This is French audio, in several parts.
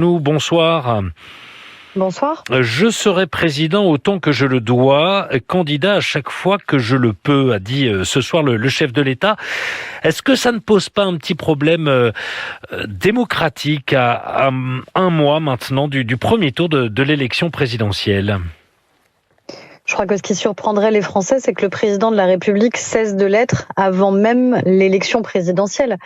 Bonsoir. Bonsoir. Je serai président autant que je le dois, candidat à chaque fois que je le peux, a dit ce soir le chef de l'État. Est-ce que ça ne pose pas un petit problème démocratique à un mois maintenant du premier tour de l'élection présidentielle ? Je crois que ce qui surprendrait les Français, c'est que le président de la République cesse de l'être avant même l'élection présidentielle.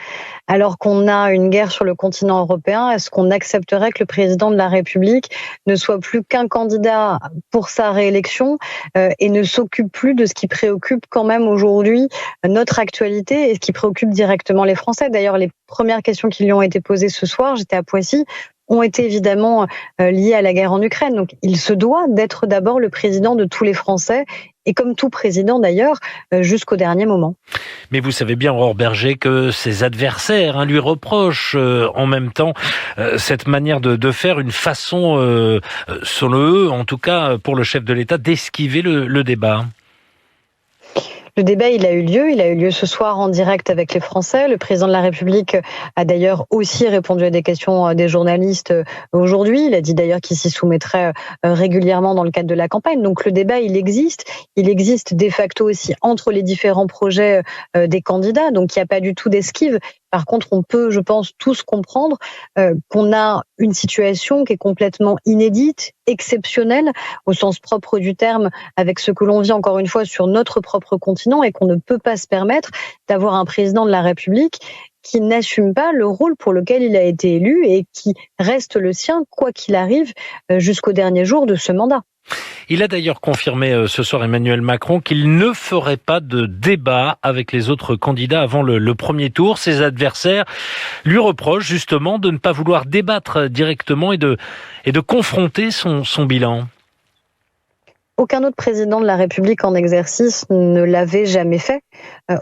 Alors qu'on a une guerre sur le continent européen, est-ce qu'on accepterait que le président de la République ne soit plus qu'un candidat pour sa réélection et ne s'occupe plus de ce qui préoccupe quand même aujourd'hui notre actualité et ce qui préoccupe directement les Français ? D'ailleurs, les premières questions qui lui ont été posées ce soir, j'étais à Poissy, ont été évidemment liées à la guerre en Ukraine. Donc il se doit d'être d'abord le président de tous les Français, et comme tout président d'ailleurs, jusqu'au dernier moment. Mais vous savez bien, Aurore Berger, que ses adversaires lui reprochent en même temps cette manière de faire, une façon, selon eux, en tout cas pour le chef de l'État, d'esquiver le débat. Le débat, il a eu lieu ce soir en direct avec les Français. Le président de la République a d'ailleurs aussi répondu à des questions des journalistes aujourd'hui. Il a dit d'ailleurs qu'il s'y soumettrait régulièrement dans le cadre de la campagne. Donc le débat, il existe de facto aussi entre les différents projets des candidats. Donc il n'y a pas du tout d'esquive. Par contre, on peut, je pense, tous comprendre qu'on a une situation qui est complètement inédite, exceptionnelle, au sens propre du terme, avec ce que l'on vit encore une fois sur notre propre continent, et qu'on ne peut pas se permettre d'avoir un président de la République qui n'assume pas le rôle pour lequel il a été élu et qui reste le sien, quoi qu'il arrive, jusqu'au dernier jour de ce mandat. Il a d'ailleurs confirmé ce soir, Emmanuel Macron, qu'il ne ferait pas de débat avec les autres candidats avant le premier tour. Ses adversaires lui reprochent justement de ne pas vouloir débattre directement et de confronter son bilan. Aucun autre président de la République en exercice ne l'avait jamais fait.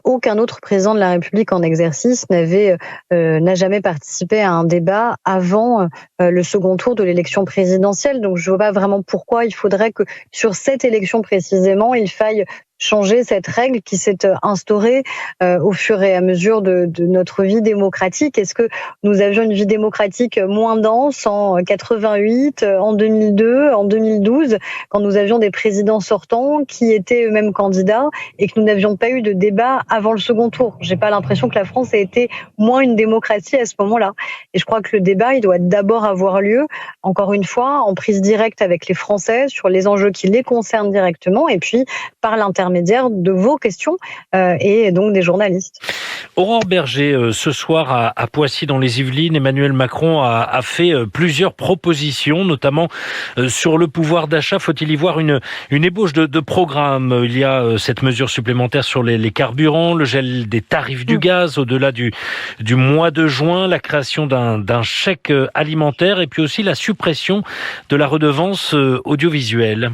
Aucun autre président de la République en exercice n'a jamais participé à un débat avant le second tour de l'élection présidentielle. Donc je ne vois pas vraiment pourquoi il faudrait que sur cette élection précisément, il faille changer cette règle qui s'est instaurée au fur et à mesure de notre vie démocratique. Est-ce que nous avions une vie démocratique moins dense en 88, en 2002, en 2012, quand nous avions des présidents sortants qui étaient eux-mêmes candidats et que nous n'avions pas eu de débat avant le second tour? J'ai pas l'impression que la France ait été moins une démocratie à ce moment-là. Et je crois que le débat, il doit d'abord avoir lieu, encore une fois, en prise directe avec les Français sur les enjeux qui les concernent directement, et puis par l'intermédiaire de vos questions et donc des journalistes. Aurore Berger, ce soir à Poissy dans les Yvelines, Emmanuel Macron a fait plusieurs propositions, notamment sur le pouvoir d'achat. Faut-il y voir une ébauche de programme? Il y a cette mesure supplémentaire sur les carburants, le gel des tarifs du gaz au-delà du mois de juin, la création d'un chèque alimentaire et puis aussi la suppression de la redevance audiovisuelle.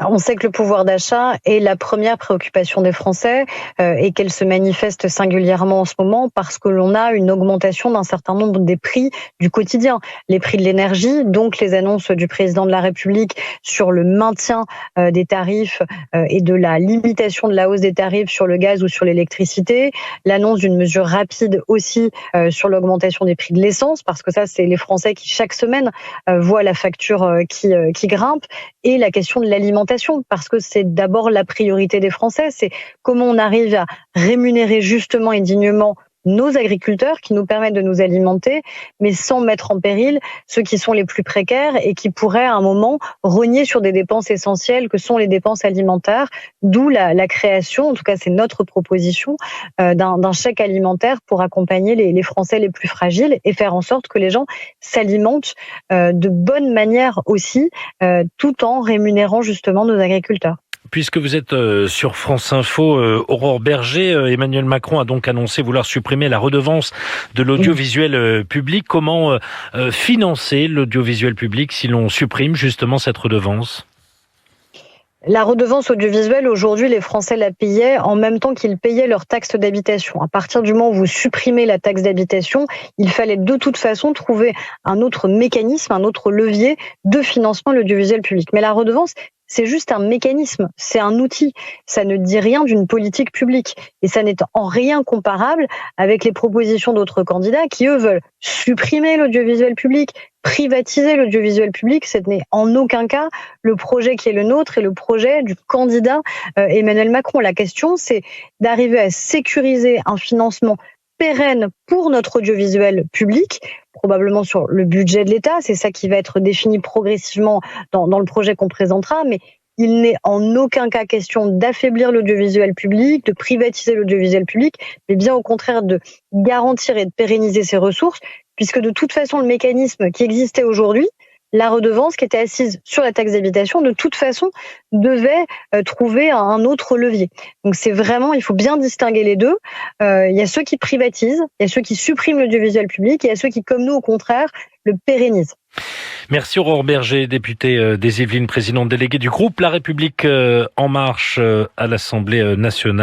On sait que le pouvoir d'achat est la première préoccupation des Français et qu'elle se manifeste singulièrement en ce moment parce que l'on a une augmentation d'un certain nombre des prix du quotidien. Les prix de l'énergie, donc les annonces du président de la République sur le maintien des tarifs et de la limitation de la hausse des tarifs sur le gaz ou sur l'électricité. L'annonce d'une mesure rapide aussi sur l'augmentation des prix de l'essence, parce que ça, c'est les Français qui chaque semaine voient la facture qui grimpe, et la question de l'alimentation, parce que c'est d'abord la priorité des Français, c'est comment on arrive à rémunérer justement et dignement nos agriculteurs qui nous permettent de nous alimenter, mais sans mettre en péril ceux qui sont les plus précaires et qui pourraient à un moment rogner sur des dépenses essentielles que sont les dépenses alimentaires, d'où la création, en tout cas c'est notre proposition, d'un chèque alimentaire pour accompagner les Français les plus fragiles et faire en sorte que les gens s'alimentent de bonne manière aussi, tout en rémunérant justement nos agriculteurs. Puisque vous êtes sur France Info, Aurore Berger, Emmanuel Macron a donc annoncé vouloir supprimer la redevance de l'audiovisuel public. Comment financer l'audiovisuel public si l'on supprime justement cette redevance ? La redevance audiovisuelle, aujourd'hui, les Français la payaient en même temps qu'ils payaient leur taxe d'habitation. À partir du moment où vous supprimez la taxe d'habitation, il fallait de toute façon trouver un autre mécanisme, un autre levier de financement de l'audiovisuel public. Mais la redevance, c'est juste un mécanisme, c'est un outil. Ça ne dit rien d'une politique publique. Et ça n'est en rien comparable avec les propositions d'autres candidats qui, eux, veulent supprimer l'audiovisuel public, privatiser l'audiovisuel public. Ce n'est en aucun cas le projet qui est le nôtre et le projet du candidat Emmanuel Macron. La question, c'est d'arriver à sécuriser un financement pérenne pour notre audiovisuel public, probablement sur le budget de l'État. C'est ça qui va être défini progressivement dans le projet qu'on présentera. Mais il n'est en aucun cas question d'affaiblir l'audiovisuel public, de privatiser l'audiovisuel public, mais bien au contraire de garantir et de pérenniser ses ressources, puisque de toute façon, le mécanisme qui existait aujourd'hui, la redevance qui était assise sur la taxe d'habitation, de toute façon, devait trouver un autre levier. Donc c'est vraiment, il faut bien distinguer les deux. Il y a ceux qui privatisent, il y a ceux qui suppriment l'audiovisuel public, et il y a ceux qui, comme nous, au contraire, le pérennisent. Merci Aurore Berger, députée des Yvelines, présidente déléguée du groupe La République En Marche à l'Assemblée nationale.